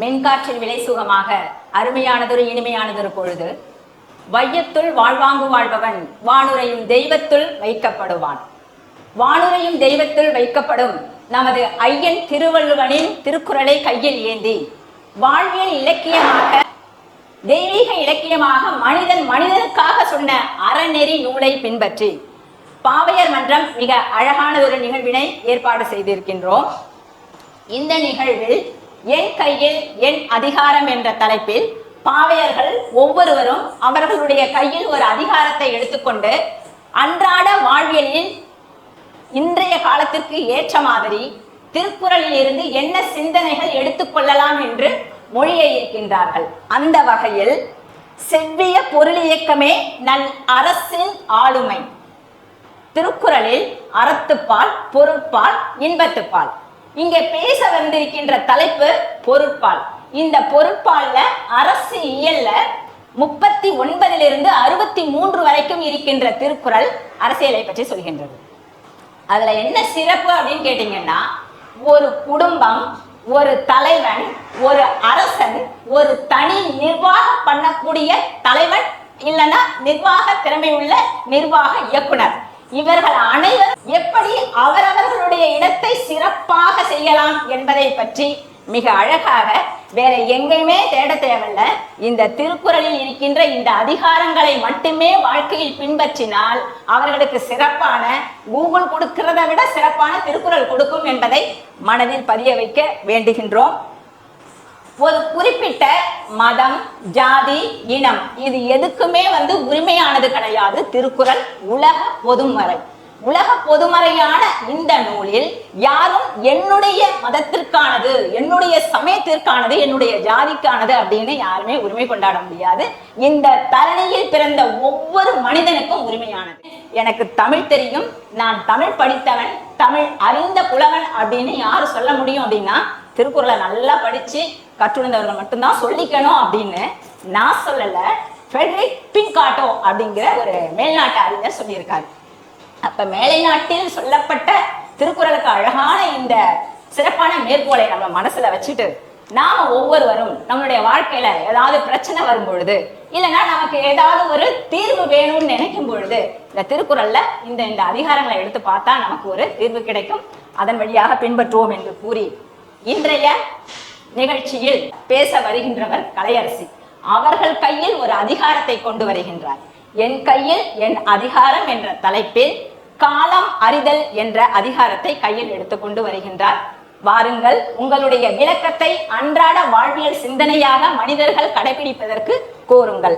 மென்காற்றில் விலை சுகமாக அருமையானதொரு இனிமையானதொரு பொழுது வையத்துள் வாழ்வாங்கு வாழ்பவன் வானுரையும் தெய்வத்துள் வைக்கப்படுவான். வானுரையும் தெய்வத்துள் வைக்கப்படும் நமது ஐயன் திருவள்ளுவனின் திருக்குறளை கையில் ஏந்தி வாழ்வியல் இலக்கியமாக தெய்வீக இலக்கியமாக மனிதன் மனிதனுக்காக சொன்ன அறநெறி நூலை பின்பற்றி பாவையர் மன்றம் மிக அழகானதொரு நிகழ்வினை ஏற்பாடு செய்திருக்கின்றோம். இந்த நிகழ்வில் என் கையில் என் அதிகாரம் என்ற தலைப்பில் பாவையர்கள் ஒவ்வொருவரும் அவர்களுடைய கையில் ஒரு அதிகாரத்தை எடுத்துக்கொண்டு அன்றாட வாழ்வியலில் இன்றைய காலத்திற்கு ஏற்ற மாதிரி திருக்குறளில் இருந்து என்ன சிந்தனைகள் எடுத்துக்கொள்ளலாம் என்று மொழியை இருக்கின்றார்கள். அந்த வகையில் செவ்விய பொருளியக்கமே நல் அரசின் ஆளுமை. திருக்குறளில் அறத்துப்பால், பொருட்பால், இன்பத்துப்பால். இங்கே பேச வந்திருக்கின்ற தலைப்பு பொருட்பால். இந்த பொருட்பால்ல அரசு இயல்ல 39 63 வரைக்கும் இருக்கின்ற திருக்குறள் அரசியலை பற்றி சொல்கின்றது. அதுல என்ன சிறப்பு அப்படின்னு கேட்டீங்கன்னா, ஒரு குடும்பம், ஒரு தலைவன், ஒரு அரசன், ஒரு தனி நிர்வாகம் பண்ணக்கூடிய தலைவன் இல்லைன்னா நிர்வாக திறமை உள்ள நிர்வாக இயக்குனர், இவர்கள் அனைவரும் எப்படி அவரவர்களுடைய இடத்தை சிறப்பாக செய்யலாம் என்பதை பற்றி மிக அழகாக வேற எங்கேயுமே தேட தேவையில்லை. இந்த திருக்குறளில் இருக்கின்ற இந்த அதிகாரங்களை மட்டுமே வாழ்க்கையில் பின்பற்றினால் அவர்களுக்கு சிறப்பான கூகுள் கொடுக்கிறதை விட சிறப்பான திருக்குறள் கொடுக்கும் என்பதை மனதில் பதிய வைக்க வேண்டுகின்றோம். ஒரு குறிப்பிட்ட மதம், ஜாதி, இனம் இது எதுக்குமே உரிமையானது கிடையாது. திருக்குறள் உலக பொதுமறை. உலக பொதுமறையான இந்த நூலில் யாரும் என்னுடைய மதத்திற்கானது, என்னுடைய சமயத்திற்கானது, என்னுடைய ஜாதிக்கானது அப்படின்னு யாருமே உரிமை கொண்டாட முடியாது. இந்த தரணியில் பிறந்த ஒவ்வொரு மனிதனுக்கும் உரிமையானது. எனக்கு தமிழ் தெரியும், நான் தமிழ் படித்தவன், தமிழ் அறிந்த புலவன் அப்படின்னு யாரு சொல்ல முடியும் அப்படின்னா, திருக்குறளை நல்லா படிச்சு கற்றுணர்ந்தவர்கள் மட்டும்தான் சொல்லிக்கணும் அப்படின்னு நான் சொல்லல. ஃப்ரெட்ரிக் பின்காட்டோ அப்படிங்கிற ஒரு மேல்நாட்டு அறிஞர் சொல்லியிருக்காரு. அப்ப மேலை நாட்டில் சொல்லப்பட்ட திருக்குறளுக்கு அழகான இந்த சிறப்பான மேற்கோளை நம்ம மனசுல வச்சுட்டு நாம ஒவ்வொருவரும் நம்மளுடைய வாழ்க்கையில ஏதாவது பிரச்சனை வரும் பொழுது, இல்லைன்னா நமக்கு ஏதாவது ஒரு தீர்வு வேணும்னு நினைக்கும் பொழுது இந்த திருக்குறள்ல இந்த அதிகாரங்களை எடுத்து பார்த்தா நமக்கு ஒரு தீர்வு கிடைக்கும். அதன் வழியாக பின்பற்றுவோம் என்று கூறி இன்றைய நிகழ்ச்சியில் பேச வருகின்றவர் கலையரசி. அவர்கள் கையில் ஒரு அதிகாரத்தை கொண்டு வருகின்றார். என் கையில் என் அதிகாரம் என்ற தலைப்பில் காலம் அறிதல் என்ற அதிகாரத்தை கையில் எடுத்துக்கொண்டு வருகின்றார். வாருங்கள், உங்களுடைய விளக்கத்தை அன்றாட வாழ்வியல் சிந்தனையாக மனிதர்கள் கடைபிடிப்பதற்கு கோருங்கள்.